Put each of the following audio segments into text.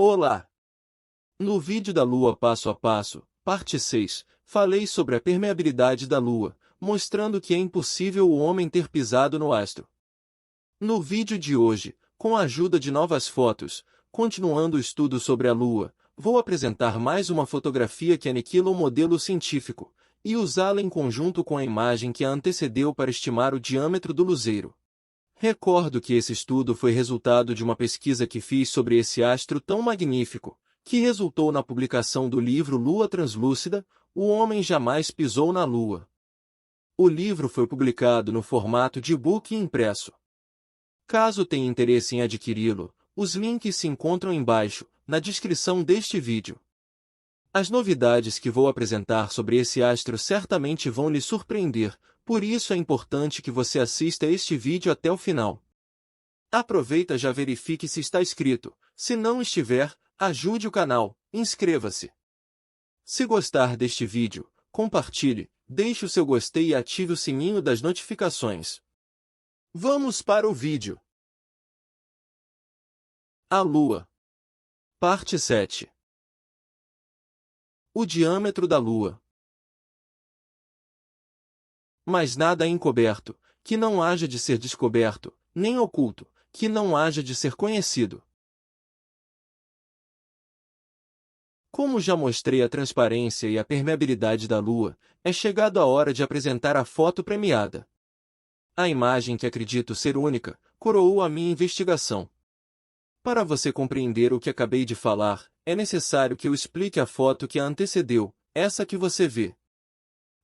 Olá! No vídeo da Lua passo a passo, parte 6, falei sobre a permeabilidade da Lua, mostrando que é impossível o homem ter pisado no astro. No vídeo de hoje, com a ajuda de novas fotos, continuando o estudo sobre a Lua, vou apresentar mais uma fotografia que aniquila o modelo científico, e usá-la em conjunto com a imagem que a antecedeu para estimar o diâmetro do luzeiro. Recordo que esse estudo foi resultado de uma pesquisa que fiz sobre esse astro tão magnífico, que resultou na publicação do livro Lua Translúcida, O Homem Jamais Pisou na Lua. O livro foi publicado no formato de e-book e impresso. Caso tenha interesse em adquiri-lo, os links se encontram embaixo, na descrição deste vídeo. As novidades que vou apresentar sobre esse astro certamente vão lhe surpreender, por isso é importante que você assista este vídeo até o final. Aproveita e já verifique se está inscrito. Se não estiver, ajude o canal, inscreva-se. Se gostar deste vídeo, compartilhe, deixe o seu gostei e ative o sininho das notificações. Vamos para o vídeo. A Lua. Parte 7. O diâmetro da Lua. Mas nada é encoberto, que não haja de ser descoberto, nem oculto, que não haja de ser conhecido. Como já mostrei a transparência e a permeabilidade da Lua, é chegado a hora de apresentar a foto premiada. A imagem que acredito ser única, coroou a minha investigação. Para você compreender o que acabei de falar, é necessário que eu explique a foto que a antecedeu, essa que você vê.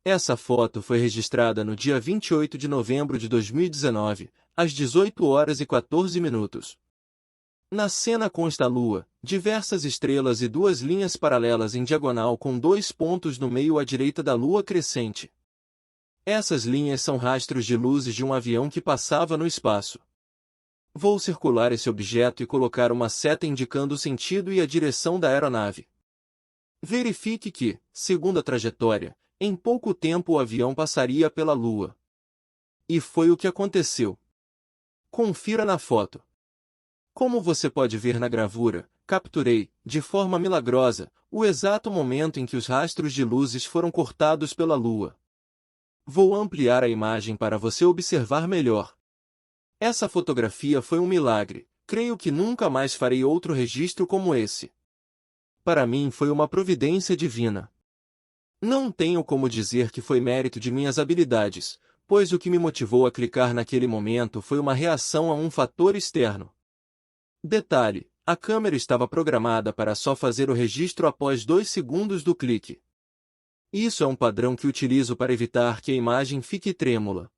Essa foto foi registrada no dia 28 de novembro de 2019, às 18 horas e 14 minutos. Na cena consta a Lua, diversas estrelas e duas linhas paralelas em diagonal com dois pontos no meio à direita da Lua crescente. Essas linhas são rastros de luzes de um avião que passava no espaço. Vou circular esse objeto e colocar uma seta indicando o sentido e a direção da aeronave. Verifique que, segundo a trajetória, em pouco tempo o avião passaria pela Lua. E foi o que aconteceu. Confira na foto. Como você pode ver na gravura, capturei, de forma milagrosa, o exato momento em que os rastros de luzes foram cortados pela Lua. Vou ampliar a imagem para você observar melhor. Essa fotografia foi um milagre, creio que nunca mais farei outro registro como esse. Para mim foi uma providência divina. Não tenho como dizer que foi mérito de minhas habilidades, pois o que me motivou a clicar naquele momento foi uma reação a um fator externo. Detalhe: a câmera estava programada para só fazer o registro após 2 segundos do clique. Isso é um padrão que utilizo para evitar que a imagem fique trêmula.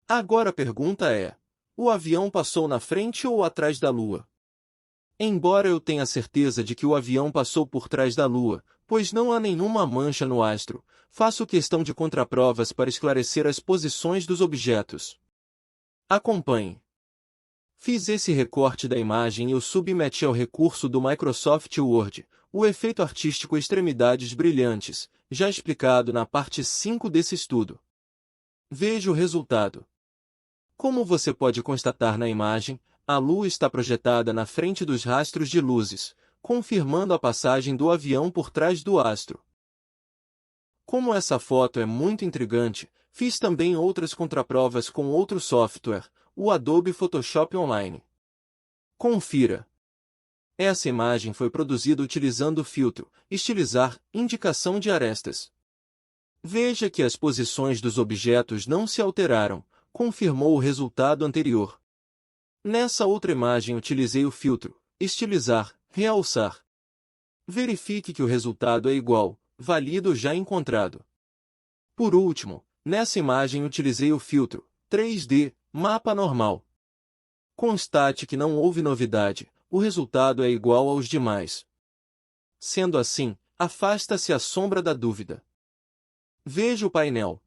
Agora a pergunta é: o avião passou na frente ou atrás da Lua? Embora eu tenha certeza de que o avião passou por trás da Lua, pois não há nenhuma mancha no astro, faço questão de contraprovas para esclarecer as posições dos objetos. Acompanhe. Fiz esse recorte da imagem e o submeti ao recurso do Microsoft Word, o efeito artístico Extremidades Brilhantes, já explicado na parte 5 desse estudo. Veja o resultado. Como você pode constatar na imagem, a Lua está projetada na frente dos rastros de luzes, confirmando a passagem do avião por trás do astro. Como essa foto é muito intrigante, fiz também outras contraprovas com outro software, o Adobe Photoshop Online. Confira. Essa imagem foi produzida utilizando o filtro Estilizar, indicação de arestas. Veja que as posições dos objetos não se alteraram, confirmou o resultado anterior. Nessa outra imagem utilizei o filtro Estilizar, realçar. Verifique que o resultado é igual, válido já encontrado. Por último, nessa imagem utilizei o filtro 3D, mapa normal. Constate que não houve novidade, o resultado é igual aos demais. Sendo assim, afasta-se a sombra da dúvida. Veja o painel.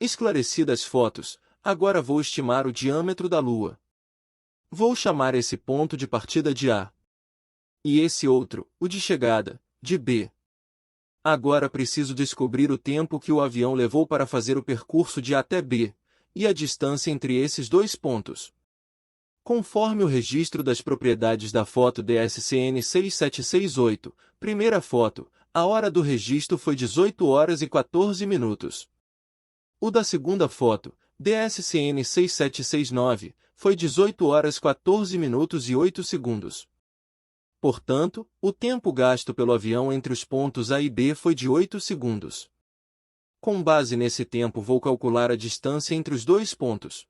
Esclarecidas as fotos, agora vou estimar o diâmetro da Lua. Vou chamar esse ponto de partida de A. E esse outro, o de chegada, de B. Agora preciso descobrir o tempo que o avião levou para fazer o percurso de A até B, e a distância entre esses dois pontos. Conforme o registro das propriedades da foto DSCN 6768, primeira foto, a hora do registro foi 18 horas e 14 minutos. O da segunda foto, DSCN 6769, foi 18 horas 14 minutos e 8 segundos. Portanto, o tempo gasto pelo avião entre os pontos A e B foi de 8 segundos. Com base nesse tempo vou calcular a distância entre os dois pontos.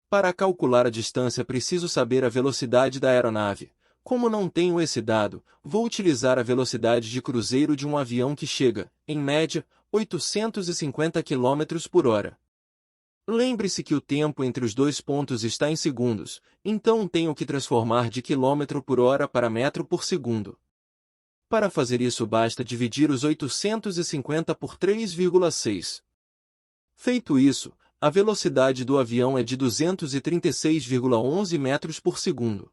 Para calcular a distância preciso saber a velocidade da aeronave. Como não tenho esse dado, vou utilizar a velocidade de cruzeiro de um avião que chega, em média, 850 km por hora. Lembre-se que o tempo entre os dois pontos está em segundos, então tenho que transformar de quilômetro por hora para metro por segundo. Para fazer isso basta dividir os 850 por 3,6. Feito isso, a velocidade do avião é de 236,11 metros por segundo.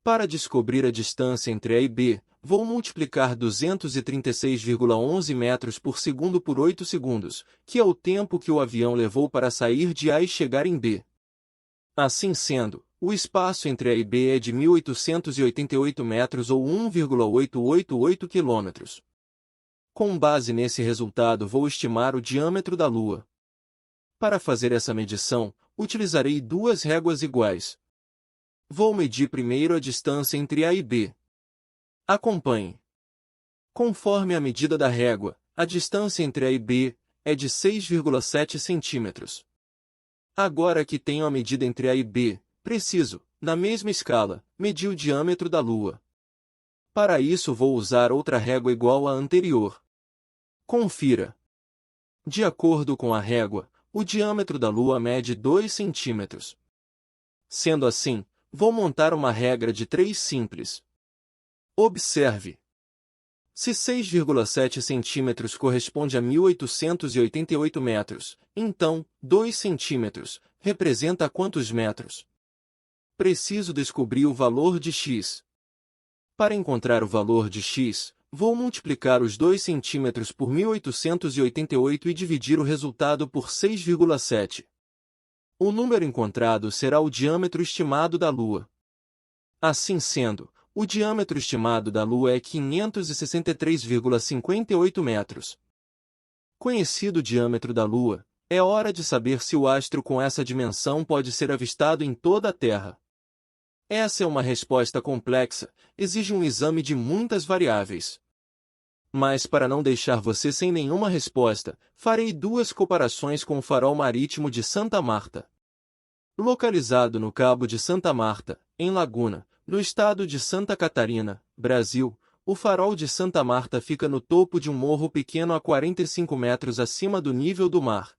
Para descobrir a distância entre A e B, vou multiplicar 236,11 metros por segundo por 8 segundos, que é o tempo que o avião levou para sair de A e chegar em B. Assim sendo, o espaço entre A e B é de 1.888 metros ou 1,888 quilômetros. Com base nesse resultado vou estimar o diâmetro da Lua. Para fazer essa medição, utilizarei duas réguas iguais. Vou medir primeiro a distância entre A e B. Acompanhe. Conforme a medida da régua, a distância entre A e B é de 6,7 centímetros. Agora que tenho a medida entre A e B, preciso, na mesma escala, medir o diâmetro da Lua. Para isso vou usar outra régua igual à anterior. Confira. De acordo com a régua, o diâmetro da Lua mede 2 centímetros. Sendo assim, vou montar uma regra de 3 simples. Observe. Se 6,7 centímetros corresponde a 1.888 metros, então, 2 centímetros, representa quantos metros? Preciso descobrir o valor de x. Para encontrar o valor de x, vou multiplicar os 2 centímetros por 1.888 e dividir o resultado por 6,7. O número encontrado será o diâmetro estimado da Lua. Assim sendo, o diâmetro estimado da Lua é 563,58 metros. Conhecido o diâmetro da Lua, é hora de saber se o astro com essa dimensão pode ser avistado em toda a Terra. Essa é uma resposta complexa, exige um exame de muitas variáveis. Mas para não deixar você sem nenhuma resposta, farei duas comparações com o farol marítimo de Santa Marta. Localizado no Cabo de Santa Marta, em Laguna, no estado de Santa Catarina, Brasil, o farol de Santa Marta fica no topo de um morro pequeno a 45 metros acima do nível do mar.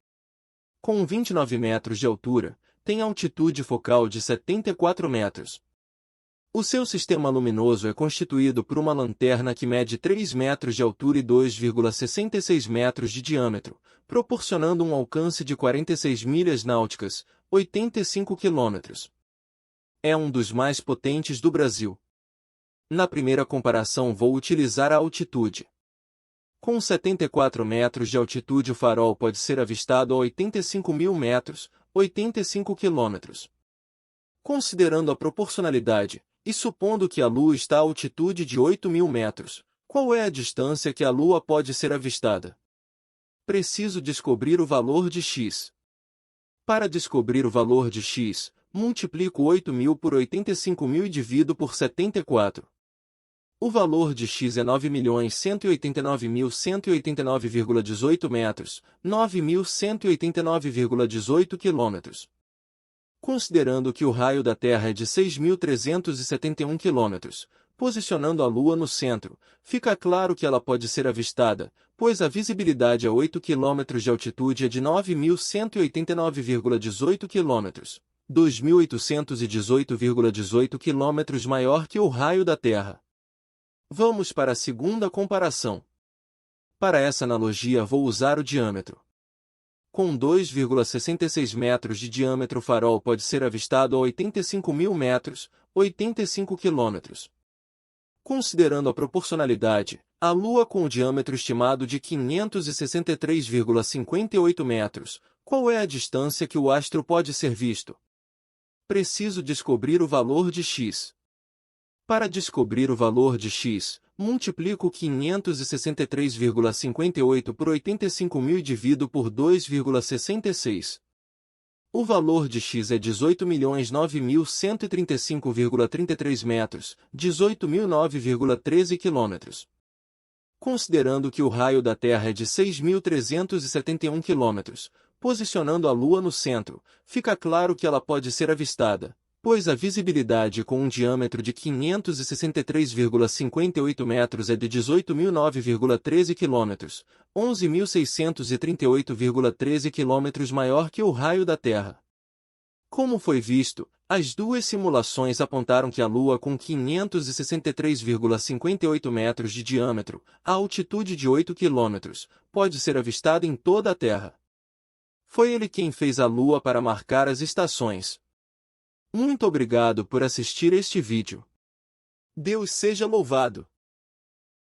Com 29 metros de altura, tem altitude focal de 74 metros. O seu sistema luminoso é constituído por uma lanterna que mede 3 metros de altura e 2,66 metros de diâmetro, proporcionando um alcance de 46 milhas náuticas, 85 quilômetros. É um dos mais potentes do Brasil. Na primeira comparação vou utilizar a altitude. Com 74 metros de altitude o farol pode ser avistado a 85 mil metros, 85 quilômetros. Considerando a proporcionalidade, e supondo que a Lua está a altitude de 8.000 metros, qual é a distância que a Lua pode ser avistada? Preciso descobrir o valor de x. Para descobrir o valor de x, multiplico 8.000 por 85.000 e divido por 74. O valor de x é 9.189.189,18 metros, 9.189,18 quilômetros. Considerando que o raio da Terra é de 6.371 quilômetros, posicionando a Lua no centro, fica claro que ela pode ser avistada, pois a visibilidade a 8 km de altitude é de 9.189,18 km, 2.818,18 km maior que o raio da Terra. Vamos para a segunda comparação. Para essa analogia vou usar o diâmetro. com 2,66 metros de diâmetro. O farol pode ser avistado a 85.000 metros, 85 quilômetros. Considerando a proporcionalidade, a Lua com o diâmetro estimado de 563,58 metros, qual é a distância que o astro pode ser visto? Preciso descobrir o valor de x. Para descobrir o valor de x, multiplico 563,58 por 85.000 e divido por 2,66. O valor de x é 18.009.135,33 metros, 18.009,13 quilômetros. Considerando que o raio da Terra é de 6.371 quilômetros, posicionando a Lua no centro, fica claro que ela pode ser avistada, pois a visibilidade com um diâmetro de 563,58 metros é de 18.009,13 quilômetros, 11.638,13 quilômetros maior que o raio da Terra. Como foi visto, as duas simulações apontaram que a Lua com 563,58 metros de diâmetro, a altitude de 8 quilômetros, pode ser avistada em toda a Terra. Foi ele quem fez a Lua para marcar as estações. Muito obrigado por assistir este vídeo. Deus seja louvado!